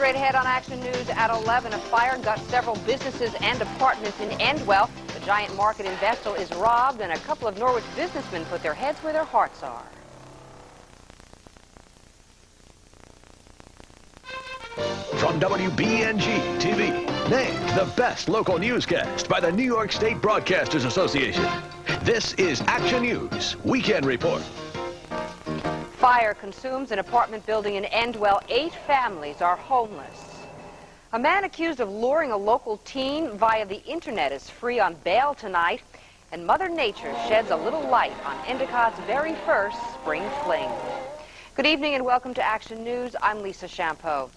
Straight ahead on Action News at 11, a fire got several businesses and apartments in Endwell. The giant market in Vestal is robbed, and a couple of Norwich businessmen put their heads where their hearts are. From WBNG TV, named the best local newscast by the New York State Broadcasters Association. This is Action News Weekend Report. Fire consumes an apartment building in Endwell. 8 families are homeless. A man accused of luring a local teen via the internet is free on bail tonight. And Mother Nature sheds a little light on Endicott's very first spring fling. Good evening and welcome to Action News. I'm Lisa Champeau.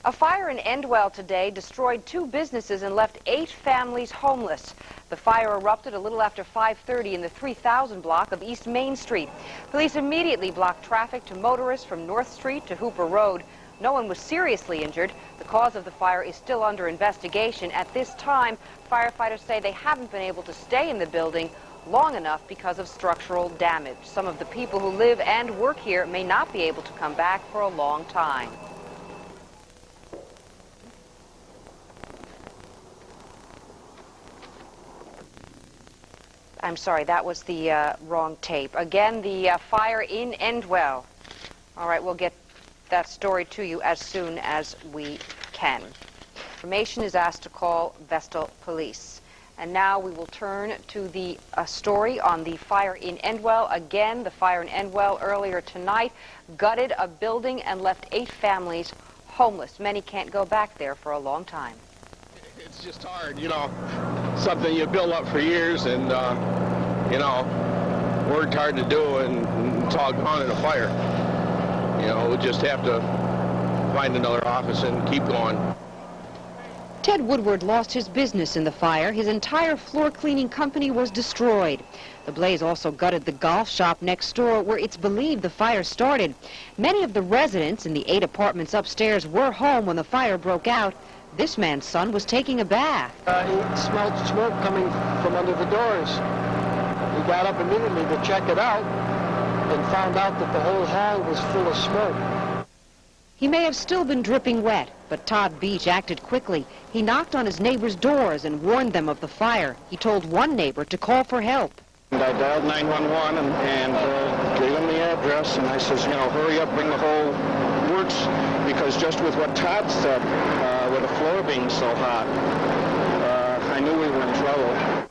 A fire in Endwell today destroyed 2 businesses and left 8 families homeless. The fire erupted a little after 5:30 in the 3000 block of East Main Street. Police immediately blocked traffic to motorists from North Street to Hooper Road. No one was seriously injured. The cause of the fire is still under investigation. At this time, firefighters say they haven't been able to stay in the building long enough because of structural damage. Some of the people who live and work here may not be able to come back for a long time. I'm sorry, that was the wrong tape. Again, the fire in Endwell. All right, we'll get that story to you as soon as we can. Information is asked to call Vestal Police. And now we will turn to the story on the fire in Endwell. Again, the fire in Endwell earlier tonight gutted a building and left 8 families homeless. Many can't go back there for a long time. It's just hard, you know, something you build up for years and, you know, worked hard to do, and it's all gone in a fire. You know, we just have to find another office and keep going. Ted Woodward lost his business in the fire. His entire floor cleaning company was destroyed. The blaze also gutted the golf shop next door where it's believed the fire started. Many of the residents in the 8 apartments upstairs were home when the fire broke out. This man's son was taking a bath. He smelled smoke coming from under the doors. He got up immediately to check it out and found out that the whole hall was full of smoke. He may have still been dripping wet, but Todd Beach acted quickly. He knocked on his neighbors' doors and warned them of the fire. He told one neighbor to call for help. And I dialed 911 and gave him the address, and I says, you know, hurry up, bring the whole works, because just with what Todd said, with the floor being so hot, I knew we were in trouble.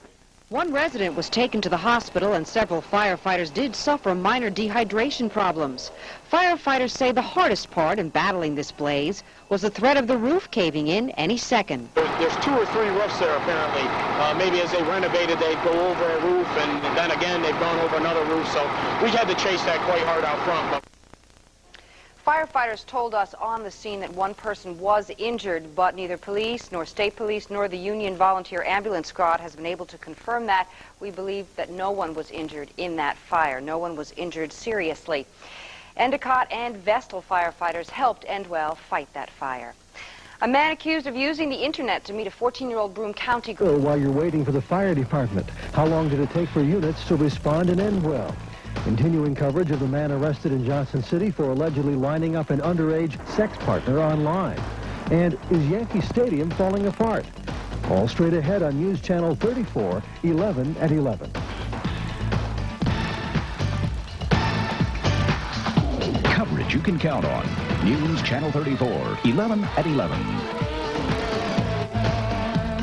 One resident was taken to the hospital, and several firefighters did suffer minor dehydration problems. Firefighters say the hardest part in battling this blaze was the threat of the roof caving in any second. There's 2 or 3 roofs there, apparently. Maybe as they renovated, they'd go over a roof, and then again, they've gone over another roof, so we had to chase that quite hard out front. But firefighters told us on the scene that one person was injured, but neither police, nor state police, nor the Union Volunteer Ambulance Squad has been able to confirm that. We believe that no one was injured in that fire. No one was injured seriously. Endicott and Vestal firefighters helped Endwell fight that fire. A man accused of using the internet to meet a 14-year-old Broome County girl. While you're waiting for the fire department, how long did it take for units to respond in Endwell? Continuing coverage of the man arrested in Johnson City for allegedly lining up an underage sex partner online. And is Yankee Stadium falling apart? All straight ahead on News Channel 34, 11 at 11. Coverage you can count on. News Channel 34, 11 at 11.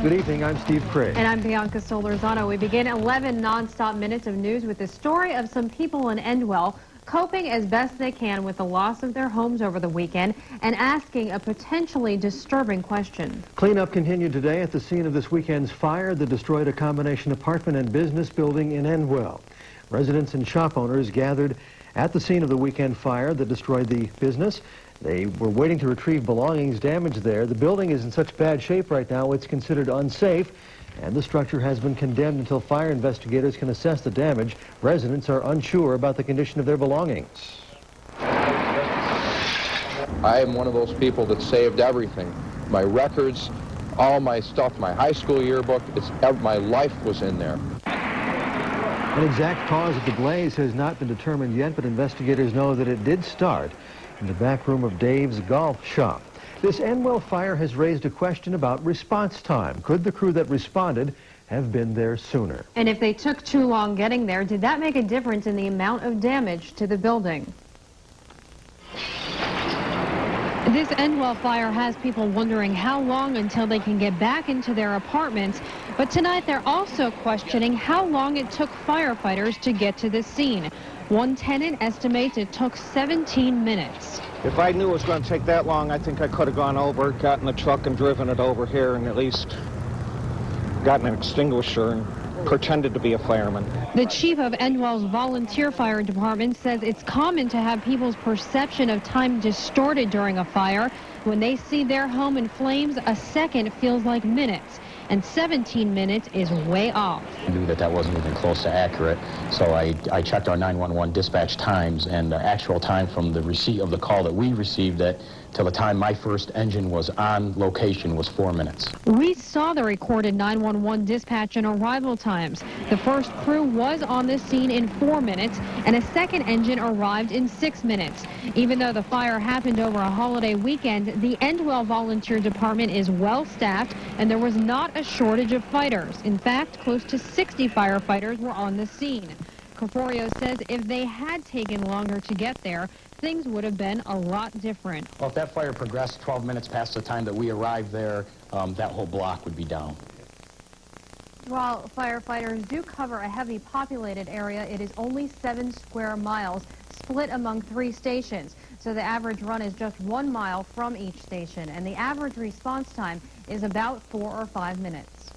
Good evening, I'm Steve Craig. And I'm Bianca Solorzano. We begin 11 non-stop minutes of news with the story of some people in Endwell coping as best they can with the loss of their homes over the weekend and asking a potentially disturbing question. Cleanup continued today at the scene of this weekend's fire that destroyed a combination apartment and business building in Endwell. Residents and shop owners gathered at the scene of the weekend fire that destroyed the business. They were waiting to retrieve belongings damaged there. The building is in such bad shape right now it's considered unsafe, and the structure has been condemned until fire investigators can assess the damage. Residents are unsure about the condition of their belongings. I am one of those people that saved everything. My records, all my stuff, my high school yearbook, my life was in there. An exact cause of the blaze has not been determined yet, but investigators know that it did start in the back room of Dave's golf shop. This Endwell fire has raised a question about response time. Could the crew that responded have been there sooner? And if they took too long getting there, did that make a difference in the amount of damage to the building? This Endwell fire has people wondering how long until they can get back into their apartments. But tonight they're also questioning how long it took firefighters to get to the scene. One tenant estimates it took 17 minutes. If I knew it was going to take that long, I think I could have gone over, gotten the truck and driven it over here and at least gotten an extinguisher and pretended to be a fireman. The chief of Endwell's volunteer fire department says it's common to have people's perception of time distorted during a fire. When they see their home in flames, a second feels like minutes, and 17 minutes is way off. I knew that wasn't even close to accurate, so I checked our 911 dispatch times, and the actual time from the receipt of the call that we received till the time my first engine was on location was 4 minutes. We saw the recorded 911 dispatch and arrival times. The first crew was on the scene in 4 minutes, and a second engine arrived in 6 minutes. Even though the fire happened over a holiday weekend, the Endwell Volunteer Department is well-staffed, and there was not a shortage of fighters. In fact, close to 60 firefighters were on the scene. Caforio says if they had taken longer to get there, things would have been a lot different. Well, if that fire progressed 12 minutes past the time that we arrived there, that whole block would be down. While firefighters do cover a heavily populated area, it is only 7 square miles split among 3 stations. So the average run is just 1 mile from each station, and the average response time is about 4 or 5 minutes.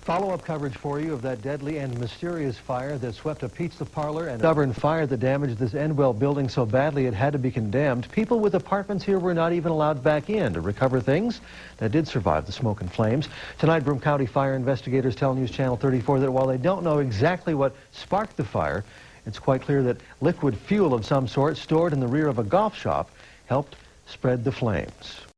Follow-up coverage for you of that deadly and mysterious fire that swept a pizza parlor and a stubborn fire that damaged this Endwell building so badly it had to be condemned. People with apartments here were not even allowed back in to recover things that did survive the smoke and flames. Tonight, Broome County fire investigators tell News Channel 34 that while they don't know exactly what sparked the fire, it's quite clear that liquid fuel of some sort stored in the rear of a golf shop helped spread the flames.